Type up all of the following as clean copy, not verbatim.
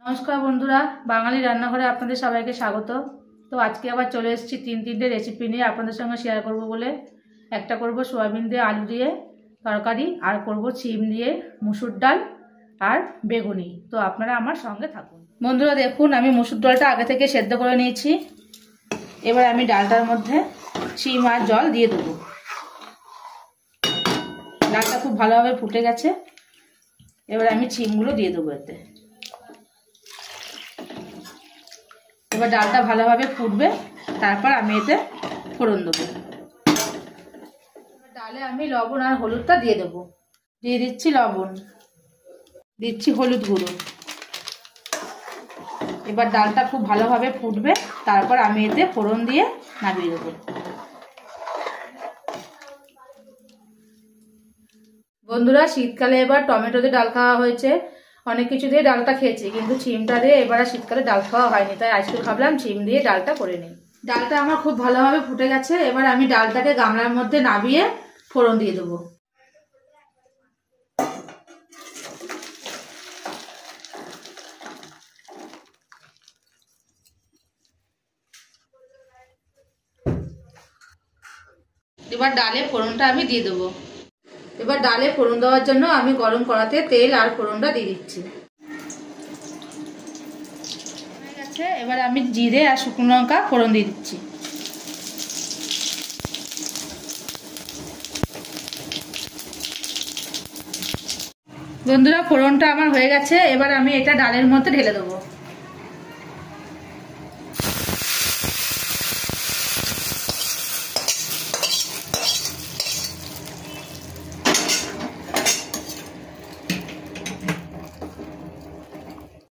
নমস্কার বন্ধুরা, বাঙালি রান্নাঘরে আপনাদের সবাইকে স্বাগত। তো আজকে আবার চলে এসেছি তিনটে রেসিপি নিয়ে আপনাদের সঙ্গে শেয়ার করব বলে। একটা করব সোয়াবিন দিয়ে আলু দিয়ে তরকারি, আর করব সিম দিয়ে মুসুর ডাল আর বেগুনি। তো আপনারা আমার সঙ্গে থাকুন। বন্ধুরা দেখুন, আমি মুসুর ডালটা আগে থেকে সেদ্ধ করে নিয়েছি। এবার আমি ডালটার মধ্যে সিম আর জল দিয়ে দেবো। ডালটা খুব ভালোভাবে ফুটে গেছে। এবার আমি সিমগুলো দিয়ে দেবো এতে। এবার ডালটা ভালোভাবে ফুটবে, তারপর আমি এতে ফোড়ন দেবো। ডালে আমি লবণ আর হলুদটা দিয়ে দেবো। দিয়ে দিচ্ছি লবণ, দিচ্ছি হলুদ গুঁড়ো। এবার ডালটা খুব ভালোভাবে ফুটবে, তারপর আমি এতে ফোড়ন দিয়ে নামিয়ে দেবো। বন্ধুরা, শীতকালে এবার টমেটো দিয়ে ডাল খাওয়া হয়েছে, অনেক কিছু দিয়ে ডালটা খেয়েছি, কিন্তু সিমটা দিয়ে এবার আর শীতকালে ডাল খাওয়া হয়নি, তাই আজকে ভাবলাম সিম দিয়ে ডালটা করে নিই। ডালটা আমার খুব ভালোভাবে ফুটে গেছে। এবার আমি ডালটাকে গামলার মধ্যে নামিয়ে ফোড়ন দিয়ে দেবো। এবার ডালে ফোড়নটা আমি দিয়ে দেবো। এবার ডালে ফোড়ন দেওয়ার জন্য আমি গরম কড়াতে তেল আর ফোড়নটা দিয়ে দিচ্ছি। এবার আমি জিরে আর শুকনো লঙ্কা ফোড়ন দিয়ে দিচ্ছি। বন্ধুরা, ফোড়নটা আমার হয়ে গেছে। এবার আমি এটা ডালের মধ্যে ঢেলে দেবো।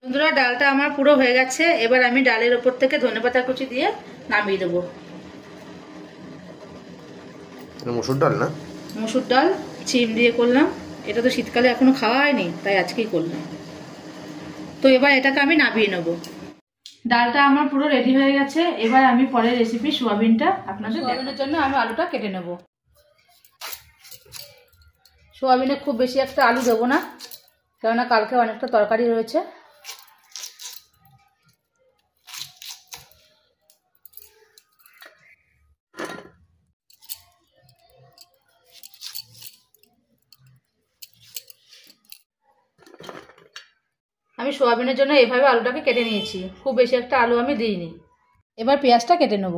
বন্ধুরা, ডালটা আমার পুরো হয়ে গেছে। এবার আমি ডালের ওপর থেকে ধনেপাতা কুচি দিয়ে নামিয়ে দেবো। মুসুর ডাল না, মুসুর ডাল সিম দিয়ে করলাম। এটা তো শীতকালে এখনো খাওয়া হয়নি, তাই আজকেই করলাম। তো এবার এটাকে আমি নামিয়ে নেব। ডালটা আমার পুরো রেডি হয়ে গেছে। এবার আমি পরের রেসিপি সোয়াবিনটা আপনাদের সোয়াবিনের জন্য আমি আলুটা কেটে নেব। সোয়াবিনে খুব বেশি একটা আলু দেবো না, কেননা কালকে অনেকটা তরকারি রয়েছে। আমি সোয়াবিনের জন্য এভাবে আলুটাকে কেটে নিয়েছি, খুব বেশি একটা আলু আমি দিইনি। এবার পেঁয়াজটা কেটে নেব।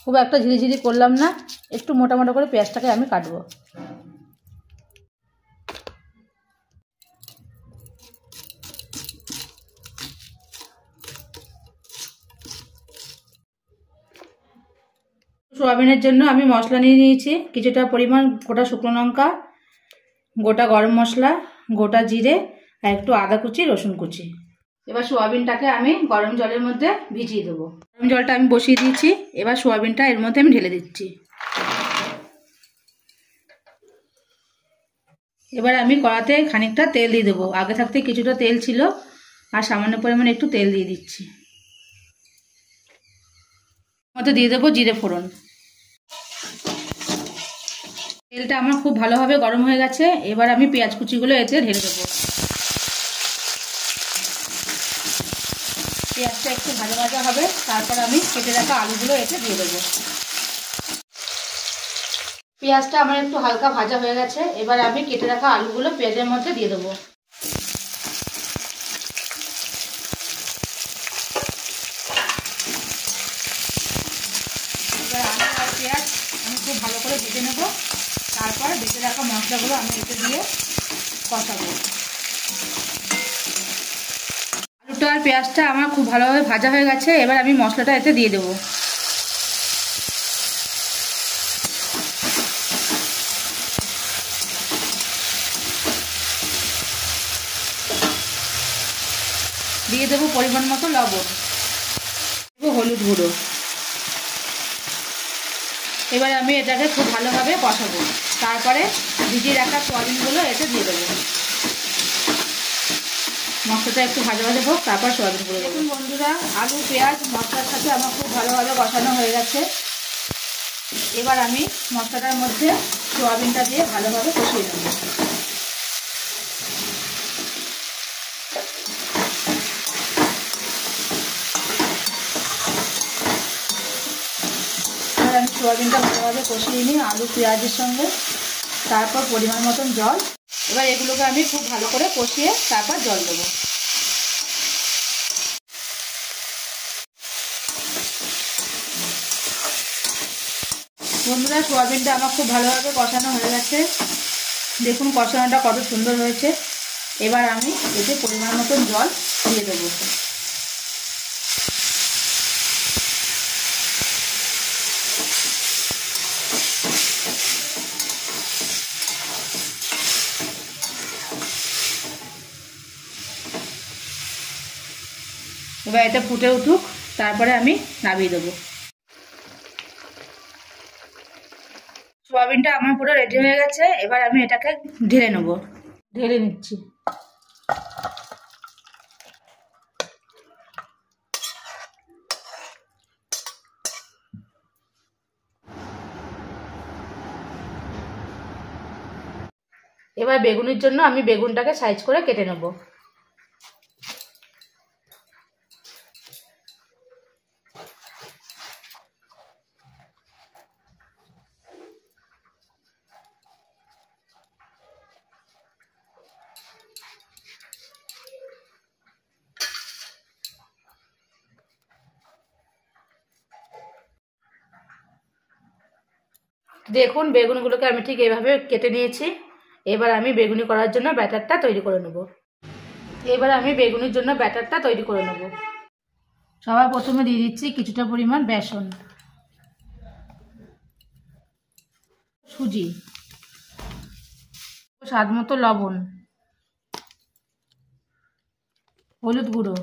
খুব একটা ঝিরিঝিরি করলাম না, একটু মোটা মোটা করে পেঁয়াজটাকে আমি কাটবো। সোয়াবিনের জন্য আমি মশলা নিয়ে নিয়েছি। কিছুটা পরিমাণ গোটা শুকনো লঙ্কা, গোটা গরম মশলা, গোটা জিরে আর একটু আদা কুচি, রসুন কুচি। এবার সোয়াবিনটাকে আমি গরম জলের মধ্যে ভিজিয়ে দেবো। গরম জলটা আমি বসিয়ে দিয়েছি। এবার সোয়াবিনটা এর মধ্যে আমি ঢেলে দিচ্ছি। এবার আমি কড়াতে খানিকটা তেল দিয়ে দেবো। আগে থাকতে কিছুটা তেল ছিল, আর সামান্য পরিমাণে একটু তেল দিয়ে দিচ্ছি। মধ্যে দিয়ে দেবো জিরে ফোড়ন। তেলটা আমার খুব ভালোভাবে গরম হয়ে গেছে। এবার আমি পেঁয়াজ কুচিগুলো এতে ঢেলে দেবো। পেঁয়াজটা একটু ভাজা ভাজা হবে, তারপর আমি কেটে রাখা আলুগুলো এতে দিয়ে দেবো। পেঁয়াজটা আমার একটু হালকা ভাজা হয়ে গেছে। এবার আমি কেটে রাখা আলুগুলো পেঁয়াজের মধ্যে দিয়ে দেবো। এবার আলু আর পেঁয়াজ আমি খুব ভালো করে ভেজে নেব, তারপর ভেজে রাখা মশলাগুলো আমি এতে দিয়ে কষাবো। আলুটা আর পেঁয়াজটা আমার খুব ভালোভাবে ভাজা হয়ে গেছে। এবার আমি মশলাটা এতে দিয়ে দেবো। দিয়ে দেবো পরিমাণ মতো লবণ, দেবো হলুদ গুঁড়ো। এবার আমি এটাকে খুব ভালোভাবে কষাবো। তারপরে ভিজিয়ে রাখা সোয়াবিনগুলো এতে দিয়ে দেবো। মশলাটা একটু ভাজা ভাজা হোক, তারপর সোয়াবিনগুলো দেবো। বন্ধুরা, আলু পেঁয়াজ মশলার সাথে আমার খুব ভালোভাবে কষানো হয়ে গেছে। এবার আমি মশলাটার মধ্যে সোয়াবিনটা দিয়ে ভালোভাবে কষিয়ে নেব। এবার আমি সোয়াবিনটা ভালোভাবে কষিয়ে নিই আলু পেঁয়াজের সঙ্গে, তারপর পরিমাণ মতন জল। এবার এগুলোকে আমি খুব ভালো করে কষিয়ে তারপর জল দেবো। বন্ধুরা, সোয়াবিনটা আমার খুব ভালোভাবে কষানো হয়ে গেছে। দেখুন কষানোটা কত সুন্দর হয়েছে। এবার আমি এতে পরিমাণ মতন জল দিয়ে দেবো। এবার এটা ফুটে উঠুক, তারপরে আমি নামিয়ে দেবো। সোয়াবিনটা আমার পুরো রেডি হয়ে গেছে। এবার আমি এটাকে ঢেলে নেব। ঢেলে নিচ্ছি। এবার বেগুনের জন্য আমি বেগুনটাকে সাইজ করে কেটে নেব। দেখুন বেগুনগুলোকে আমি ঠিক এইভাবে কেটে নিয়েছি। এবার আমি বেগুনি করার জন্য ব্যাটারটা তৈরি করে নেব। সবার প্রথমে দিয়ে দিচ্ছি কিছুটা পরিমাণ বেসন, সুজি, স্বাদ মতো লবণ, হলুদ গুঁড়ো,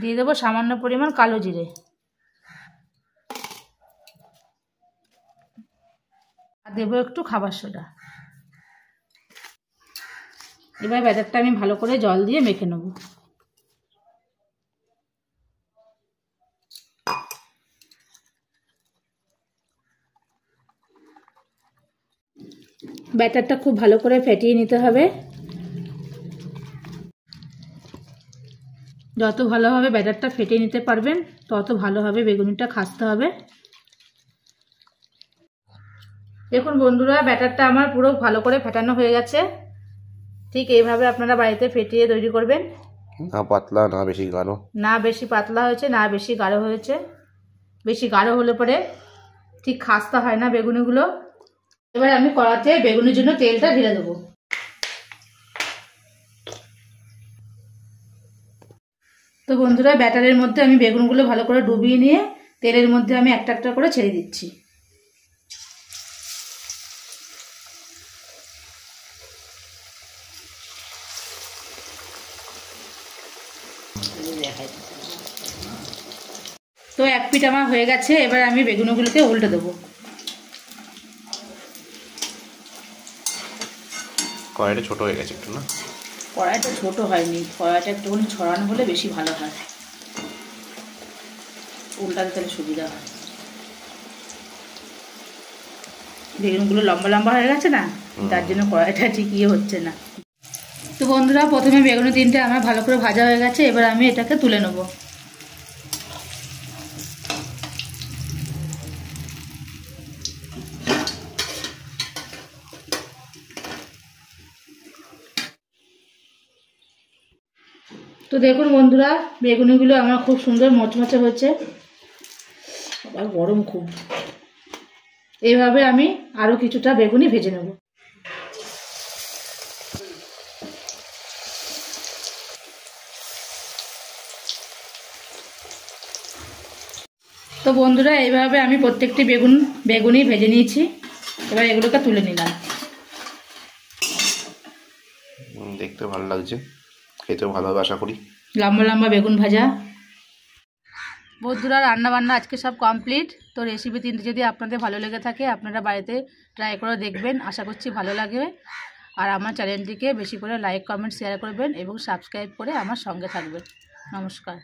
দিয়ে দেবো সামান্য পরিমাণ কালো জিরে, আর দেবো একটু খাবার সোডা। এবার ব্যাটারটা আমি ভালো করে জল দিয়ে মেখে নেব। ব্যাটারটা খুব ভালো করে ফেটিয়ে নিতে হবে। যত ভালোভাবে ব্যাটারটা ফেটিয়ে নিতে পারবেন তত ভালোভাবে বেগুনিটা খাসতে হবে। দেখুন বন্ধুরা, ব্যাটারটা আমার পুরো ভালো করে ফেটানো হয়ে গেছে। ঠিক এইভাবে আপনারা বাড়িতে ফেটিয়ে তৈরি করবেন। না পাতলা না বেশি গাঢ়, না বেশি পাতলা হয়েছে না বেশি গাঢ় হয়েছে। বেশি গাঢ় হলে পরে ঠিক খাস্তা হয় না বেগুনিগুলো। এবার আমি কড়াতে বেগুনের জন্য তেলটা ঢেলে দেবো। তো বন্ধুরা, ব্যাটারের মধ্যে আমি বেগুনগুলো ভালো করে ডুবিয়ে নিয়ে তেলের মধ্যে আমি একটা একটা করে ছেড়ে দিচ্ছি। তো এক পিঠ আমার হয়ে গেছে। এবার আমি বেগুনগুলোকে উল্টে দেবো। কড়াইটা ছোট হয়ে গেছে একটু না? কড়াইটা ছোট হয়নি, কড়াইটা একটুখানি ছড়ানো হলে বেশি ভালো হয়, উল্টাতে তাহলে সুবিধা হয়। বেগুনগুলো লম্বা লম্বা হয়ে গেছে না, তার জন্য কড়াইটা ঠিক ইয়ে হচ্ছে না। তো বন্ধুরা, প্রথমে বেগুন তিনটে আমার ভালো করে ভাজা হয়ে গেছে। এবার আমি এটাকে তুলে নেব। তো দেখুন বন্ধুরা, বেগুনিগুলো আমার খুব সুন্দর মচমচে হয়েছে, আবার গরম খুব। এইভাবে আমি আরও কিছুটা বেগুনি ভেজে নেব। তো বন্ধুরা, এইভাবে আমি প্রত্যেকটি বেগুনি ভেজে নিয়েছি। এবার এগুলোকে তুলে নিলাম। দেখতে ভালো লাগছে, খেতেও ভালো হবে আশা করি। লম্বা লম্বা বেগুন ভাজা। বন্ধুরা, রান্নাবান্না আজকে সব কমপ্লিট। তো রেসিপি তিনটি যদি আপনাদের ভালো লেগে থাকে আপনারা বাড়িতে ট্রাই করে দেখবেন, আশা করছি ভালো লাগবে। আর আমার চ্যানেলটিকে বেশি করে লাইক কমেন্ট শেয়ার করবেন এবং সাবস্ক্রাইব করে আমার সঙ্গে থাকবেন। নমস্কার।